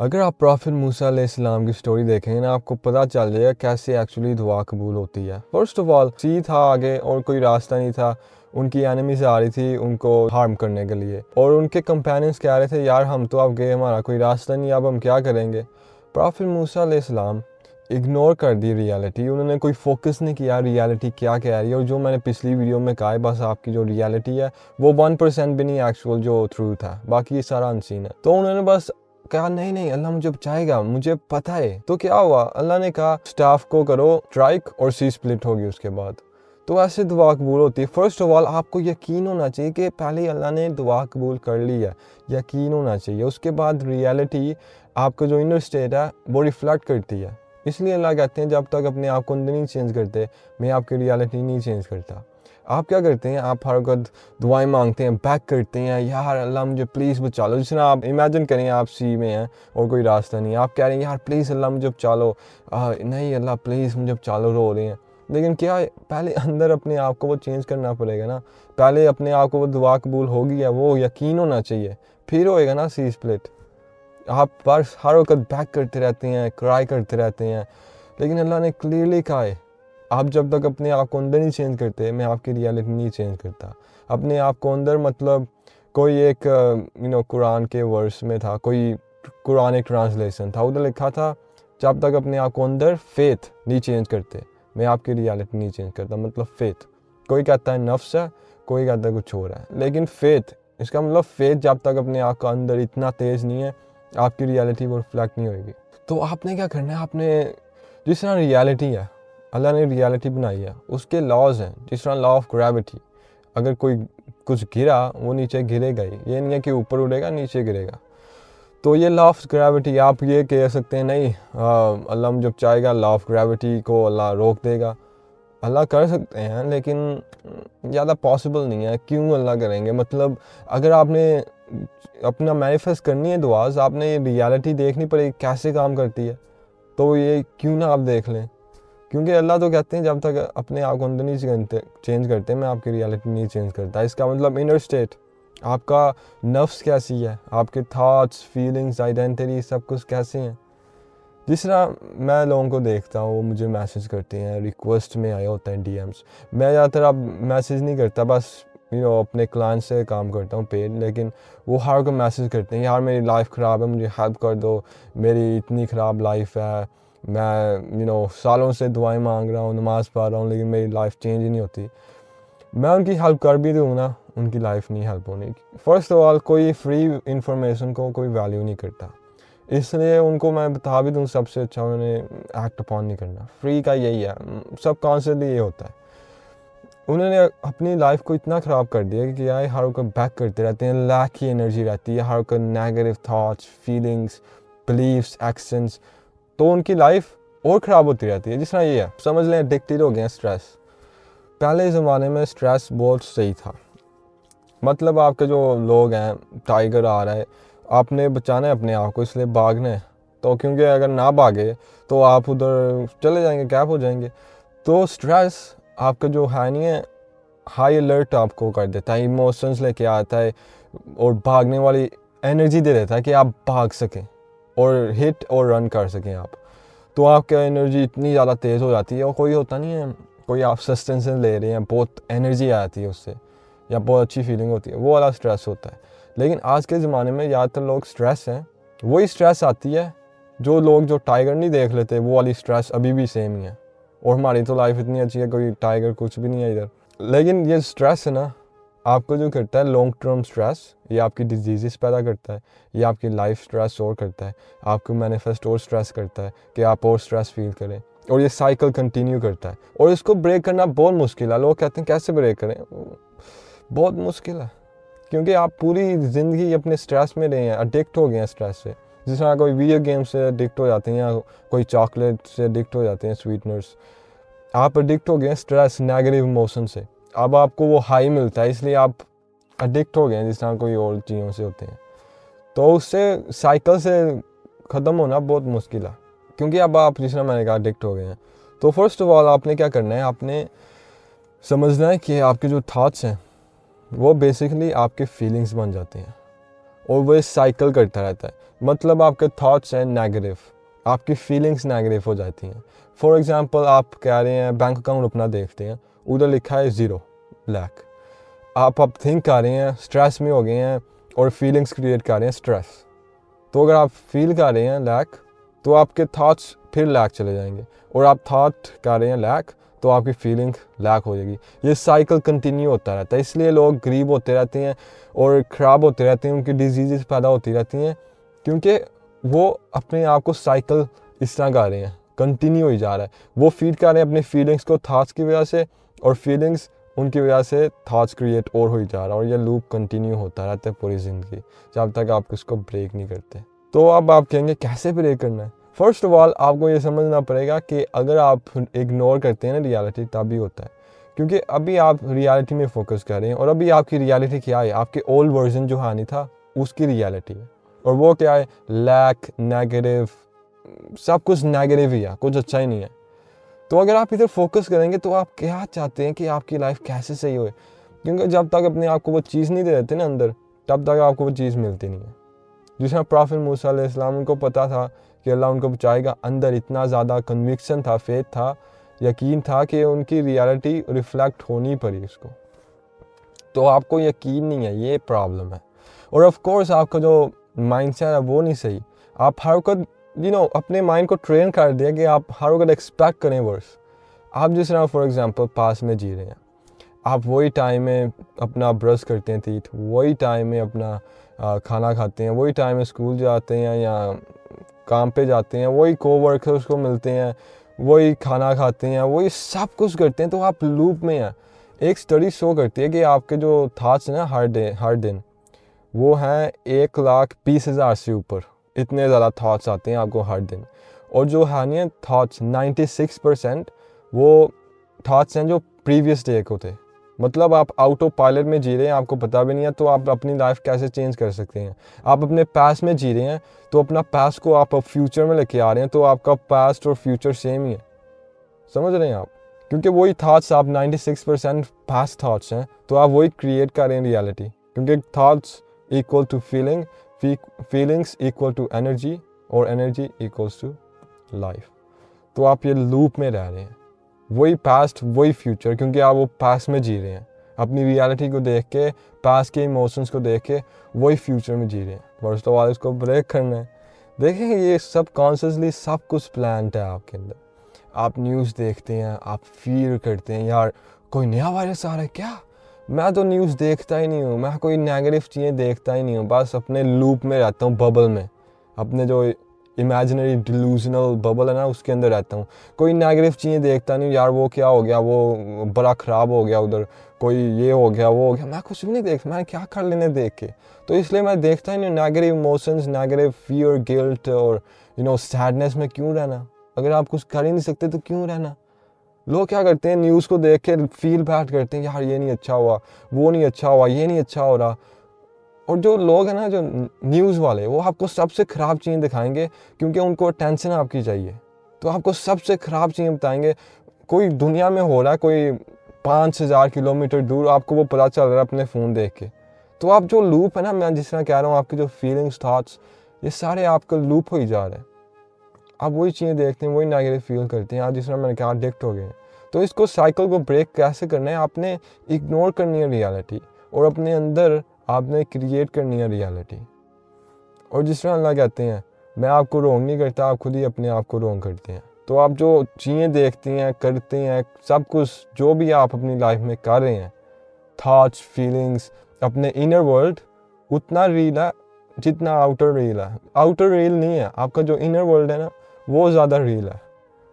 अगर आप प्रॉफिट मूसा अलैहिस्सलाम की स्टोरी देखेंगे ना, आपको पता चल जाएगा कैसे एक्चुअली दुआ कबूल होती है। फर्स्ट ऑफ ऑल सी था आगे और कोई रास्ता नहीं था। उनकी एनिमीज आ रही थी उनको हार्म करने के लिए, और उनके कंपेनियंस कह रहे थे यार हम तो अब गए, हमारा कोई रास्ता नहीं, अब हम क्या करेंगे। प्रॉफिट मूसा अलैहिस्सलाम इग्नोर कर दी रियलिटी। उन्होंने कोई फोकस नहीं किया रियलिटी क्या कह रही है। और जो मैंने पिछली वीडियो में कहा है, बस आपकी जो रियलिटी है वो 1% भी नहीं एक्चुअल जो ट्रूथ है, बाकी ये सारा अनसीन है। तो उन्होंने बस कहा नहीं नहीं अल्लाह मुझे बचाएगा, मुझे पता है। तो क्या हुआ, अल्लाह ने कहा स्टाफ को करो स्ट्राइक और सी स्प्लिट होगी उसके बाद। तो ऐसे दुआ कबूल होती है। फर्स्ट ऑफ ऑल आपको यकीन होना चाहिए कि पहले अल्लाह ने दुआ कबूल कर ली है, यकीन होना चाहिए। उसके बाद रियलिटी आपका जो इनर स्टेट है वो रिफ्लेक्ट करती है। इसलिए अल्लाह कहते हैं जब तक अपने आप को अंदर नहीं चेंज करते मैं आपकी रियलिटी नहीं चेंज करता। आप क्या करते हैं, आप हर वक्त दुआएं मांगते हैं, बैक करते हैं, यार अल्लाह मुझे प्लीज़ बचा लो। जिस तरह आप इमेजिन करें आप सी में हैं और कोई रास्ता नहीं, आप कह रहे हैं यार प्लीज़ अल्लाह मुझे बचा लो, नहीं अल्लाह प्लीज़ मुझे बचा लो, रो रहे हैं। लेकिन क्या पहले अंदर अपने आप को वो चेंज करना पड़ेगा ना। पहले अपने आप को वो दुआ कबूल होगी है वो यकीन होना चाहिए, फिर होएगा ना सी स्प्लिट। आप बस हर वक्त बैक करते रहते हैं, क्राई करते रहते हैं। लेकिन अल्लाह ने क्लियरली कहा है आप जब तक अपने आप को अंदर नहीं चेंज करते मैं आपकी रियलिटी नहीं चेंज करता। अपने आप को अंदर मतलब कोई एक कुरान के वर्स में था, कोई कुरान एक ट्रांसलेशन था, उधर लिखा था जब तक अपने आप को अंदर फेथ नहीं चेंज करते मैं आपकी रियलिटी नहीं चेंज करता। मतलब फेथ, कोई कहता है नफ्स है, कोई कहता है कुछ और है, लेकिन फेथ इसका मतलब फेथ जब तक अपने आप का अंदर इतना तेज़ नहीं है आपकी रियलिटी वो रिफ्लेक्ट नहीं होगी। तो आपने क्या करना है, आपने जिस तरह रियलिटी है अल्लाह ने रियलिटी बनाई है, उसके लॉज हैं। जिस तरह लॉ ऑफ ग्रेविटी, अगर कोई कुछ गिरा वो नीचे गिरेगा ही, ये नहीं है कि ऊपर उड़ेगा नीचे गिरेगा। तो ये लॉ ऑफ ग्रेविटी, आप ये कह सकते हैं नहीं अल्लाह जब चाहेगा लॉ ऑफ ग्रेविटी को अल्लाह रोक देगा। अल्लाह कर सकते हैं लेकिन ज़्यादा पॉसिबल नहीं है। क्यों अल्लाह करेंगे, मतलब अगर आपने अपना मैनिफेस्ट करनी है दुआज, आपने रियलिटी देखनी पड़ेगी कैसे काम करती है। तो ये क्यों ना आप देख लें, क्योंकि अल्लाह तो कहते हैं जब तक अपने आप को अंदर नहीं चेंज करते मैं आपकी रियलिटी नहीं चेंज करता। इसका मतलब इनर स्टेट, आपका नफ्स कैसी है, आपके थॉट्स फीलिंग्स आइडेंटिटी सब कुछ कैसे हैं। जिस तरह मैं लोगों को देखता हूँ वो मुझे मैसेज करते हैं, रिक्वेस्ट में आया होता है डीएम्स। मैं ज़्यादातर अब मैसेज नहीं करता, बस अपने क्लाइंट से काम करता हूँ पेड। लेकिन वो हर को मैसेज करते हैं यार मेरी लाइफ ख़राब है, मुझे हेल्प कर दो, मेरी इतनी ख़राब लाइफ है, मैं सालों से दुआएं मांग रहा हूँ, नमाज़ पढ़ रहा हूँ, लेकिन मेरी लाइफ चेंज ही नहीं होती। मैं उनकी हेल्प कर भी दूँ ना, उनकी लाइफ नहीं हेल्प होनी। फर्स्ट ऑफ ऑल कोई फ्री इंफॉर्मेशन को कोई वैल्यू नहीं करता, इसलिए उनको मैं बता भी दूँ सबसे अच्छा उन्होंने एक्ट अपॉन नहीं करना। फ्री का यही है, सब कॉन्सेप्ट ये होता है। उन्होंने अपनी लाइफ को इतना ख़राब कर दिया कि यार हर वक्त बैक करते रहते हैं, लैक की एनर्जी रहती है, हर वक्त negative thoughts feelings beliefs actions. तो उनकी लाइफ और ख़राब होती रहती है। जिस तरह ये है, समझ लें एडिक्टेड हो गए हैं स्ट्रेस। पहले ज़माने में स्ट्रेस बहुत सही था, मतलब आपके जो लोग हैं, टाइगर आ रहा है, आपने बचाना है अपने आप को इसलिए भागना है। तो क्योंकि अगर ना भागे तो आप उधर चले जाएंगे, गैप हो जाएंगे। तो स्ट्रेस आपका जो है नहीं है, हाई अलर्ट आपको कर देता है, इमोशंस लेके आता है और भागने वाली एनर्जी दे देता है कि आप भाग सकें और हिट और रन कर सकें आप। तो आपकी एनर्जी इतनी ज़्यादा तेज़ हो जाती है, और कोई होता नहीं है, कोई आप सस्टेंस ले रहे हैं बहुत एनर्जी आती है उससे या बहुत अच्छी फीलिंग होती है, वो वाला स्ट्रेस होता है। लेकिन आज के ज़माने में ज़्यादातर लोग स्ट्रेस हैं, वही स्ट्रेस आती है जो लोग जो टाइगर नहीं देख लेते, वो वाली स्ट्रेस अभी भी सेम ही है। और हमारी तो लाइफ इतनी अच्छी है, कोई टाइगर कुछ भी नहीं है इधर। लेकिन ये स्ट्रेस है ना, आपको जो करता है लॉन्ग टर्म स्ट्रेस, ये आपकी डिजीज़ पैदा करता है, ये आपकी लाइफ स्ट्रेस और करता है, आपको मैनिफेस्ट और स्ट्रेस करता है कि आप और स्ट्रेस फील करें, और ये साइकिल कंटिन्यू करता है। और इसको ब्रेक करना बहुत मुश्किल है। लोग कहते हैं कैसे ब्रेक करें, बहुत मुश्किल है, क्योंकि आप पूरी ज़िंदगी अपने स्ट्रेस में रहे हैं, अडिक्ट हो गए हैं स्ट्रेस से। जिस तरह कोई वीडियो गेम से अडिक्ट हो जाते हैं या कोई चॉकलेट से अडिक्ट हो जाते हैं, स्वीटनर्स, आप अडिक्ट हो गए हैं स्ट्रेस नेगेटिव इमोशन से। अब आपको वो हाई मिलता है इसलिए आप अडिक्ट हो गए हैं, जिस तरह कोई और चीज़ों से होते हैं। तो उससे साइकिल से ख़त्म होना बहुत मुश्किल है, क्योंकि अब आप जिस तरह मैंने कहा अडिक्ट हो गए हैं। तो फर्स्ट ऑफ ऑल आपने क्या करना है, आपने समझना है कि आपके जो थाट्स हैं वो बेसिकली आपके फीलिंग्स बन जाते हैं, और वो साइकिल करता रहता है। मतलब आपके थॉट्स हैं नेगेटिव, आपकी फीलिंग्स नेगेटिव हो जाती हैं। फॉर एग्जांपल आप कह रहे हैं, बैंक अकाउंट अपना देखते हैं, उधर लिखा है 0 ब्लैक। आप अब थिंक कर रहे हैं, स्ट्रेस में हो गए हैं और फीलिंग्स क्रिएट कर रहे हैं स्ट्रेस। तो अगर आप फील कर रहे हैं लैक, तो आपके थॉट्स फिर लैक चले जाएंगे, और आप थॉट कर रहे हैं लैक, तो आपकी फीलिंग लैक हो जाएगी। ये साइकिल कंटिन्यू होता रहता है। इसलिए लोग गरीब होते रहते हैं और ख़राब होते रहते हैं, उनकी डिजीज़ पैदा होती रहती हैं, क्योंकि वो अपने आप को साइकिल इस तरह कर रहे हैं, कंटिन्यू ही जा रहा है। वो फीड कर रहे हैं अपनी फीलिंग्स को थॉट्स की वजह से, और फीलिंग्स उनकी वजह से थॉट्स क्रिएट और हो जा रहा है, और ये लूप कंटिन्यू होता रहता है पूरी ज़िंदगी, जब तक आप इसको ब्रेक नहीं करते। तो अब आप कहेंगे कैसे ब्रेक करना है? फर्स्ट ऑफ ऑल आपको ये समझना पड़ेगा कि अगर आप इग्नोर करते हैं ना रियलिटी, तभी होता है, क्योंकि अभी आप रियलिटी में फोकस कर रहे हैं, और अभी आपकी रियलिटी क्या है? आपके ओल्ड वर्जन जो हानि था उसकी रियलिटी है, और वो क्या है? लैक, नेगेटिव, सब कुछ नेगेटिव ही है, कुछ अच्छा ही नहीं है। तो अगर आप इधर फोकस करेंगे तो आप क्या चाहते हैं कि आपकी लाइफ कैसे सही होए? क्योंकि जब तक अपने आप को वो चीज़ नहीं दे देते ना अंदर, तब तक आपको वो चीज़ मिलती नहीं है। जिस तरह प्रॉफिट मूसा अलैहिस्सलाम, उनको पता था कि अल्लाह उनको बचाएगा, अंदर इतना ज़्यादा कन्विक्शन था, फेथ था, यकीन था कि उनकी रियलिटी रिफ्लेक्ट होनी पड़ी उसको। तो आपको यकीन नहीं है, ये प्रॉब्लम है। और ऑफ कोर्स आपका जो माइंडसेट है वो नहीं सही। आप हर वक्त अपने माइंड को ट्रेन कर दिया कि आप हर वक्त एक्सपेक्ट करें वर्स। आप जिस तरह फॉर एग्जांपल पास में जी रहे हैं, आप वही टाइम में अपना ब्रश करते हैं टीथ, वही टाइम में अपना खाना खाते हैं, वही टाइम में स्कूल जाते हैं या काम पे जाते हैं, वही कोवर्कर्स को मिलते हैं, वही खाना खाते हैं, वही सब कुछ करते हैं, तो आप लूप में हैं। एक स्टडी शो करती है कि आपके जो थॉट्स हैं ना हर दिन वो हैं 1,20,000 से ऊपर, इतने ज़्यादा थॉट्स आते हैं आपको हर दिन। और जो है नहीं थॉट्स 96% वो थॉट्स हैं जो प्रीवियस डे को थे। मतलब आप आउट ऑफ पायलट में जी रहे हैं, आपको पता भी नहीं है, तो आप अपनी लाइफ कैसे चेंज कर सकते हैं? आप अपने पास्ट में जी रहे हैं, तो अपना पास्ट को आप फ्यूचर में लेके आ रहे हैं, तो आपका पास्ट और फ्यूचर सेम ही है। समझ रहे हैं आप? क्योंकि वही थॉट्स, आप 96% पास्ट थॉट्स हैं, तो आप वही क्रिएट कर रहे हैं रियलिटी। क्योंकि thoughts equal to feeling, feelings equal to energy, और एनर्जी इक्वल्स टू लाइफ। तो आप ये लूप में रह रहे हैं, वही पास्ट वही फ्यूचर, क्योंकि आप वो पास्ट में जी रहे हैं, अपनी रियलिटी को देख के, पास्ट के इमोशंस को देख के वही फ्यूचर में जी रहे हैं। फर्स्ट ऑफ ऑल इसको ब्रेक करना है। देखेंगे ये सब कॉन्शियसली सब कुछ प्लान्ड है आपके अंदर। आप न्यूज़ देखते हैं, आप फील करते हैं यार कोई नया वायरस आ रहा है क्या? मैं तो न्यूज़ देखता ही नहीं हूँ, मैं कोई नेगेटिव चीज़ें देखता ही नहीं हूँ, बस अपने लूप में रहता हूँ, बबल में, अपने जो इमेजिनरी डिलूजनल बबल है ना उसके अंदर रहता हूँ। कोई नेगेटिव चीज़ें देखता नहीं यार, वो क्या हो गया, वो बड़ा ख़राब हो गया, उधर कोई ये हो गया, वो हो गया, मैं कुछ भी नहीं देखता, मैं क्या कर लेने देख के। तो इसलिए मैं देखता ही नहीं। Negative emotions, negative fear, guilt और सैडनेस में क्यों रहना? अगर आप कुछ कर ही नहीं सकते तो क्यों रहना? लोग क्या करते हैं, न्यूज़ को देख के फील बैड करते हैं, यार ये नहीं अच्छा हुआ, वो नहीं अच्छा हुआ, ये नहीं अच्छा हो रहा। और जो लोग हैं ना, जो न्यूज़ वाले, वो आपको सबसे ख़राब चीज़ें दिखाएंगे, क्योंकि उनको अटेंशन आपकी चाहिए, तो आपको सबसे ख़राब चीज़ें बताएंगे। कोई दुनिया में हो रहा है, कोई 5,000 किलोमीटर दूर, आपको वो पता चल रहा है अपने फ़ोन देख के। तो आप जो लूप है ना, मैं जिस तरह कह रहा हूँ, आपकी जो फीलिंग्स, थाट्स, ये सारे आपका लूप हो ही जा रहे हैं। आप वही चीज़ें देखते हैं, वही नेगेटिव फील करते हैं, आज जिस तरह मैंने कहा एडिक्ट हो गए हैं। तो इसको साइकिल को ब्रेक कैसे करना है? आपने इग्नोर करनी है रियलिटी, और अपने अंदर आपने क्रिएट करनी है रियलिटी। और जिस तरह अल्लाह कहते हैं, मैं आपको रोंग नहीं करता, आप खुद ही अपने आप को रोंग करते हैं। तो आप जो चीज़ें देखते हैं, करते हैं, सब कुछ जो भी आप अपनी लाइफ में कर रहे हैं, थॉट्स, फीलिंग्स, अपने इनर वर्ल्ड उतना रियल है जितना आउटर रियल है। आउटर रियल नहीं है, आपका जो इनर वर्ल्ड है ना, वो ज़्यादा रियल है।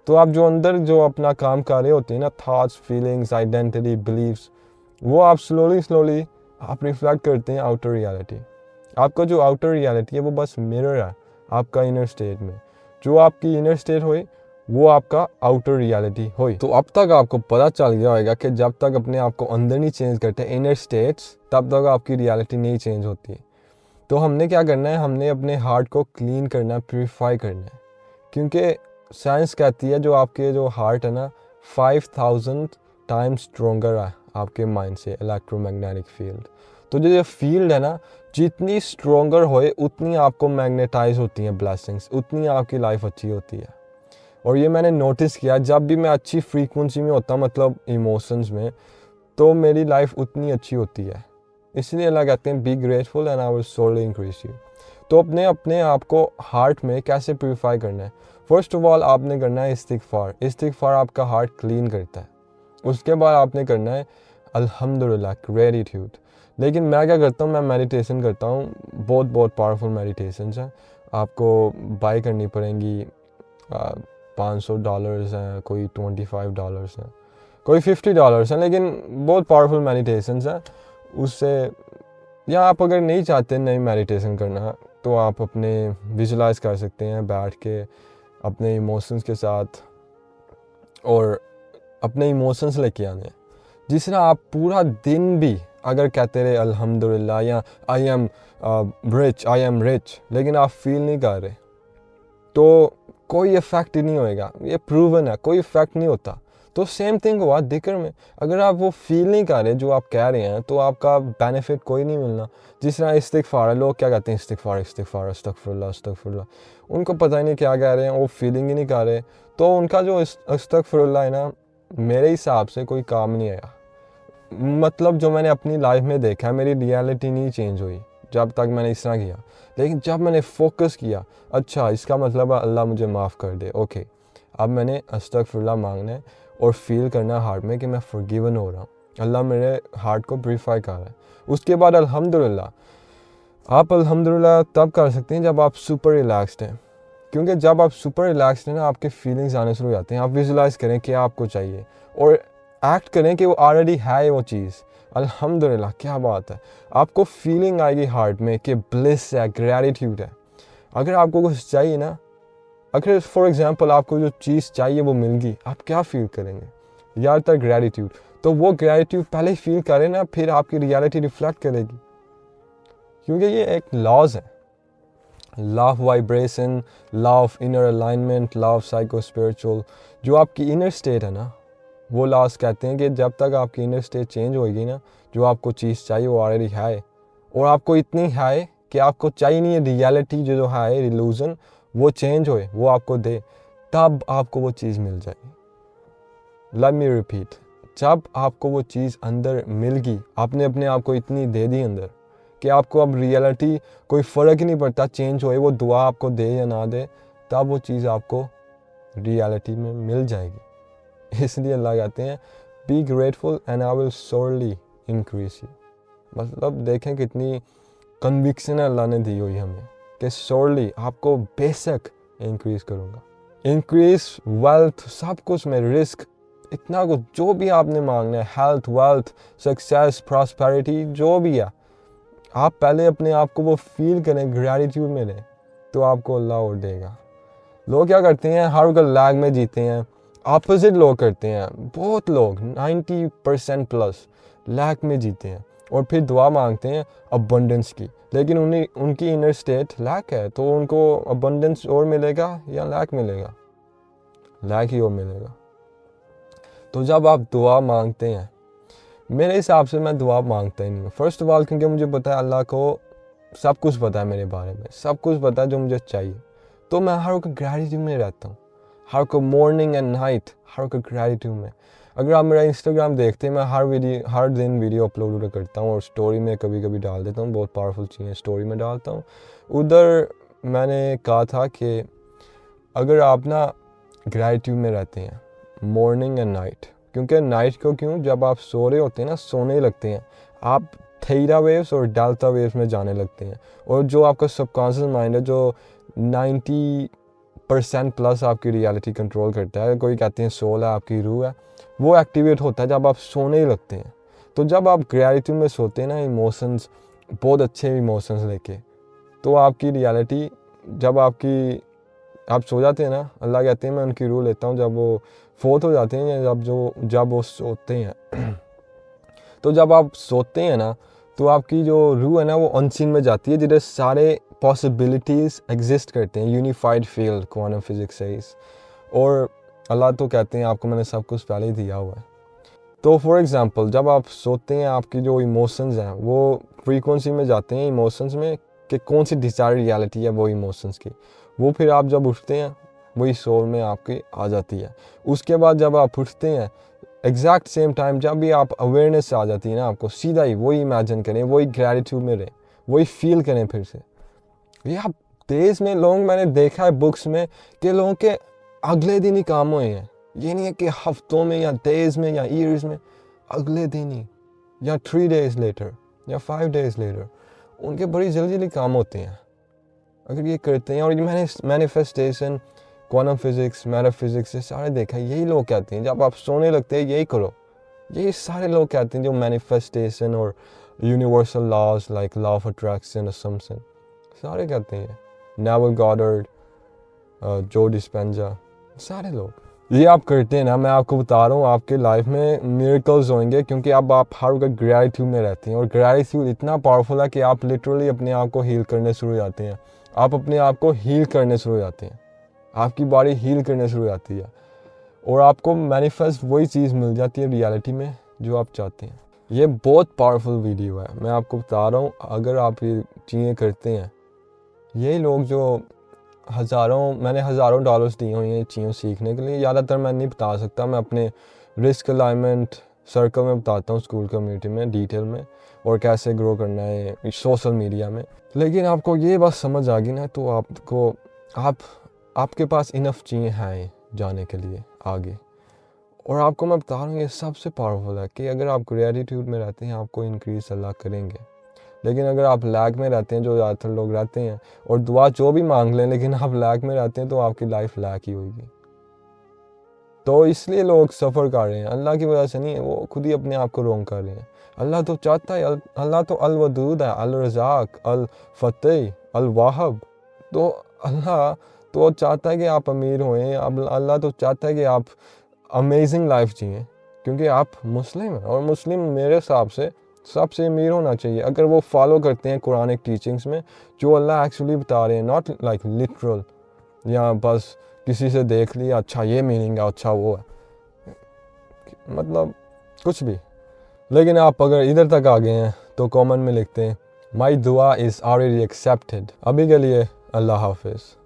तो आप जो अंदर जो अपना काम कर रहे होते हैं ना, थॉट्स, फीलिंग्स, आइडेंटिटी, बिलीव्स, वो आप स्लोली आप रिफ्लेक्ट करते हैं आउटर रियलिटी। आपका जो आउटर रियलिटी है वो बस मिरर है आपका इनर स्टेट में। जो आपकी इनर स्टेट होए वो आपका आउटर रियलिटी होए। तो अब तक आपको पता चल गया होगा कि जब तक अपने आप को अंदर नहीं चेंज करते इनर स्टेट्स, तब तक आपकी रियलिटी नहीं चेंज होती। तो हमने क्या करना है, हमने अपने हार्ट को क्लीन करना है, प्यूरिफाई करना है। क्योंकि साइंस कहती है जो आपके जो हार्ट है ना, 5,000 टाइम्स स्ट्रोंगर है आपके माइंड से, इलेक्ट्रोमैग्नेटिक फील्ड। तो जो ये फील्ड है ना, जितनी स्ट्रोंगर होए उतनी आपको मैग्नेटाइज होती हैं ब्लेसिंग्स, उतनी आपकी लाइफ अच्छी होती है। और ये मैंने नोटिस किया, जब भी मैं अच्छी फ्रीक्वेंसी में होता हूँ, मतलब इमोशंस में, तो मेरी लाइफ उतनी अच्छी होती है। इसलिए अल्लाह कहते हैं be grateful and I will surely increase you. तो अपने अपने आप को हार्ट में कैसे प्योरीफाई करना है? फर्स्ट ऑफ ऑल आपने करना है इस्तिगफार। इस्तिगफार आपका हार्ट क्लीन करता है। उसके बाद आपने करना है अल्हम्दुलिल्लाह, ग्रेटिट्यूड। लेकिन मैं क्या करता हूँ, मैं मेडिटेशन करता हूँ, बहुत पावरफुल मेडिटेशंस हैं। आपको बाय करनी पड़ेंगी, $500 हैं, कोई $25 हैं, कोई $50 हैं, लेकिन बहुत पावरफुल मेडिटेशंस हैं। उससे, या आप अगर नहीं चाहते नई मेडिटेशन करना, तो आप अपने विजुलाइज कर सकते हैं बैठ के अपने इमोशंस के साथ, और अपने इमोशंस लेके आने। जिस तरह आप पूरा दिन भी अगर कहते रहे अल्हम्दुलिल्लाह या आई एम रिच, लेकिन आप फील नहीं कर रहे, तो कोई इफ़ेक्ट ही नहीं होएगा। ये प्रूवन है, कोई इफ़ेक्ट नहीं होता। तो सेम थिंग हुआ जिक्र में, अगर आप वो फील नहीं कर रहे जो आप कह रहे हैं, तो आपका बेनिफिट कोई नहीं मिलना। जिस तरह इस्तिगफार है, लोग क्या कहते हैं, इस्तिगफार इस्तिगफार, अस्तगफिरुल्लाह अस्तगफिरुल्लाह, उनको पता ही नहीं क्या कह रहे हैं, वो फीलिंग ही नहीं कर रहे। तो उनका जो अस्तगफिरुल्लाह है ना, मेरे हिसाब से कोई काम नहीं आया। मतलब जो मैंने अपनी लाइफ में देखा है, मेरी रियलिटी नहीं चेंज हुई जब तक मैंने इस तरह किया। लेकिन जब मैंने फोकस किया, अच्छा इसका मतलब है अल्लाह मुझे माफ़ कर दे, ओके, अब मैंने अस्तगफिरुल्लाह मांगना है और फील करना हार्ट में कि मैं फॉरगिवन हो रहा हूँ, अल्लाह मेरे हार्ट को प्यूरीफाई कर रहा है। उसके बाद अल्हम्दुलिल्लाह, आप अल्हम्दुलिल्लाह तब कर सकते हैं जब आप सुपर रिलैक्सड हैं। क्योंकि जब आप सुपर रिलैक्सड हैं ना, आपके फीलिंग्स आने शुरू हो जाते हैं। आप विजुलाइज करें कि आपको चाहिए, और एक्ट करें कि वो ऑलरेडी है वो चीज़। अल्हम्दुलिल्लाह, क्या बात है। आपको फीलिंग आएगी हार्ट में कि ब्लिस है, ग्रैटिट्यूड है। अगर आपको कुछ चाहिए ना, अगर फॉर एग्जांपल आपको जो चीज़ चाहिए वो मिल गई, आप क्या फील करेंगे? यार तक ग्रैटिट्यूड। तो वो ग्रैटिट्यूड पहले फील करें ना, फिर आपकी रियलिटी रिफ्लेक्ट करेगी। क्योंकि ये एक लॉज है, law of vibration, law of inner alignment, law of psycho spiritual. जो आपकी इनर स्टेट है ना, वो लॉज कहते हैं कि जब तक आपकी इनर स्टेट चेंज होएगी ना, जो आपको चीज़ चाहिए वो ऑलरेडी है, और आपको इतनी है कि आपको चाहिए नहीं है। रियलिटी जो है, इल्यूजन, वो चेंज होए, वो आपको दे, तब आपको वो चीज़ मिल जाएगी। लेट मी रिपीट, जब आपको वो चीज़ अंदर मिल गई, आपने अपने आप को इतनी दे दी अंदर कि आपको अब रियलिटी कोई फ़र्क ही नहीं पड़ता, चेंज होए, वो दुआ आपको दे या ना दे, तब वो चीज़ आपको रियलिटी में मिल जाएगी। इसलिए अल्लाह कहते हैं be grateful and I will surely increase you. मतलब देखें कितनी कन्विक्शन अल्लाह ने दी हुई हमें कि सोरली आपको बेशक इंक्रीज करूँगा। इंक्रीज वेल्थ, सब कुछ में रिस्क, इतना कुछ जो भी आपने मांगना है, हेल्थ, वेल्थ, सक्सेस, प्रॉस्पेरिटी, जो भी है, आप पहले अपने आप को वो फील करें, ग्रैटिट्यूड में लें, तो आपको अल्लाह और देगा। लोग क्या करते हैं, हर वक्त लैग में जीते हैं। अपोजिट लोग करते हैं, बहुत लोग 90% प्लस लैग में जीते हैं और फिर दुआ मांगते हैं अबंडेंस की, लेकिन उनकी इनर स्टेट लैग है। तो उनको अबंडेंस और मिलेगा या लैग मिलेगा? लैग ही और मिलेगा। तो जब आप दुआ मांगते हैं, मेरे हिसाब से मैं दुआ मांगता ही नहीं हूँ। फर्स्ट ऑफ ऑल क्योंकि मुझे पता है अल्लाह को सब कुछ पता है मेरे बारे में, सब कुछ पता है जो मुझे चाहिए। तो मैं हर वक्त ग्रैटिट्यूड में रहता हूँ, हर वक्त मॉर्निंग एंड नाइट, हर वक्त ग्रैटिट्यूड में। अगर आप मेरा इंस्टाग्राम देखते हैं, मैं हर दिन वीडियो अपलोड करता हूँ और स्टोरी में कभी कभी डाल देता हूँ, बहुत पावरफुल चीज़ें स्टोरी में डालता हूँ। उधर मैंने कहा था कि अगर आप ना ग्रैटिट्यूड में रहते हैं मॉर्निंग एंड नाइट, क्योंकि नाइट को क्यों, जब आप सो रहे होते हैं ना, सोने लगते हैं, आप थीटा वेव्स और डेल्टा वेव्स में जाने लगते हैं, और जो आपका सबकॉन्शियस माइंड है, जो 90% प्लस आपकी रियलिटी कंट्रोल करता है, कोई कहते हैं सोल है, आपकी रूह है, वो एक्टिवेट होता है जब आप सोने ही लगते हैं। तो जब आप ग्रैटिट्यूड में सोते हैं ना, इमोशंस, बहुत अच्छे इमोशंस लेके, तो आपकी रियलिटी, जब आप सो जाते हैं ना, अल्लाह कहते हैं मैं उनकी रूह लेता हूँ जब वो फोत हो जाते हैं, या जब वो सोते हैं। तो जब आप सोते हैं ना, तो आपकी जो रूह है ना, वो अनसीन में जाती है, जिधर सारे पॉसिबिलिटीज़ एग्जिस्ट करते हैं, यूनिफाइड फील्ड, क्वांटम फिजिक्स से। और अल्लाह तो कहते हैं आपको मैंने सब कुछ पहले ही दिया हुआ है। तो फॉर एग्ज़ाम्पल जब आप सोते हैं, आपकी जो इमोशंस हैं वो फ्रीक्वेंसी में जाते हैं इमोशंस में कि कौन सी डिजायर्ड रियलिटी है वो इमोशंस की, वो फिर आप जब उठते हैं वही सोल में आपके आ जाती है। उसके बाद जब आप उठते हैं एग्जैक्ट सेम टाइम जब भी आप अवेयरनेस आ जाती है ना आपको, सीधा ही वही इमेजिन करें, वही ग्रेटिट्यूड में रहें, वही फील करें फिर से। ये आप डेज में लोग, मैंने देखा है बुक्स में कि लोगों के अगले दिन ही काम हुए हैं। ये नहीं है कि हफ्तों में या डेज में या ईयर्स में, अगले दिन ही या 3 days लेटर या 5 days लेटर उनके बड़ी जल्दी जल्दी काम होते हैं अगर ये करते हैं। और ये मैंने मैनिफेस्टेशन, क्वांटम फिजिक्स, मेटाफिजिक्स से सारे देखा है, यही लोग कहते हैं जब आप सोने लगते हैं यही करो। यही सारे लोग कहते हैं जो मैनिफेस्टेशन और universal laws like law of attraction, assumption, सारे कहते हैं। नेवल गॉडर्ड, जो डिस्पेंजा, सारे लोग ये आप करते हैं ना, मैं आपको बता रहा हूँ आपके लाइफ में मिरेकल्स होंगे, क्योंकि अब आप हर वक्त ग्रेटिट्यूड में रहते हैं। और ग्रेटिट्यूड इतना पावरफुल है कि आप लिटरली अपने आप को हील करने शुरू हो जाते हैं। आप अपने आप को हील करने शुरू हो जाते हैं, आपकी बॉडी हील करने शुरू हो जाती है और आपको मैनिफेस्ट वही चीज़ मिल जाती है रियलिटी में जो आप चाहते हैं। ये बहुत पावरफुल वीडियो है, मैं आपको बता रहा हूँ। अगर आप ये चीज़ें करते हैं, यही लोग जो मैंने हज़ारों डॉलर्स दिए हुए हैं चीज़ों सीखने के लिए, ज़्यादातर मैं नहीं बता सकता, मैं अपने रिस्क अलाइनमेंट सर्कल में बताता हूँ, स्कूल कम्युनिटी में डिटेल में, और कैसे ग्रो करना है सोशल मीडिया में। लेकिन आपको ये बात समझ आ गई ना, तो आपके पास इनफ चीज़ें हैं जाने के लिए आगे। और आपको मैं बता रहा हूँ ये सबसे पावरफुल है कि अगर आप ग्रेटिट्यूड में रहते हैं आपको इंक्रीज अल्लाह करेंगे। लेकिन अगर आप लैक में रहते हैं, जो ज़्यादातर लोग रहते हैं, और दुआ जो भी मांग लें लेकिन आप लैक में रहते हैं, तो आपकी लाइफ लैक ही होगी। तो इसलिए लोग सफ़र कर रहे हैं, अल्लाह की वजह से नहीं है, वो खुद ही अपने आप को रोंग कर रहे हैं। अल्लाह तो चाहता है, अल्लाह तो अल वदूद है, अल रज़ाक, अल फतेह, अल वाहब। तो अल्लाह तो चाहता है कि आप अमीर होएं, अब अल्लाह तो चाहता है कि आप अमेजिंग लाइफ जिएं, क्योंकि आप मुस्लिम हैं। और मुस्लिम मेरे हिसाब से सबसे अमीर होना चाहिए अगर वो फॉलो करते हैं कुरानिक टीचिंग्स में जो अल्लाह एक्चुअली बता रहे हैं, नॉट लाइक लिटरल या बस किसी से देख लिया अच्छा ये मीनिंग है, अच्छा वो है, मतलब कुछ भी। लेकिन आप अगर इधर तक आ गए हैं तो कमेंट में लिखते हैं माई दुआ इज़ ऑलरेडी एक्सेप्टेड। अभी के लिए अल्लाह हाफिज़।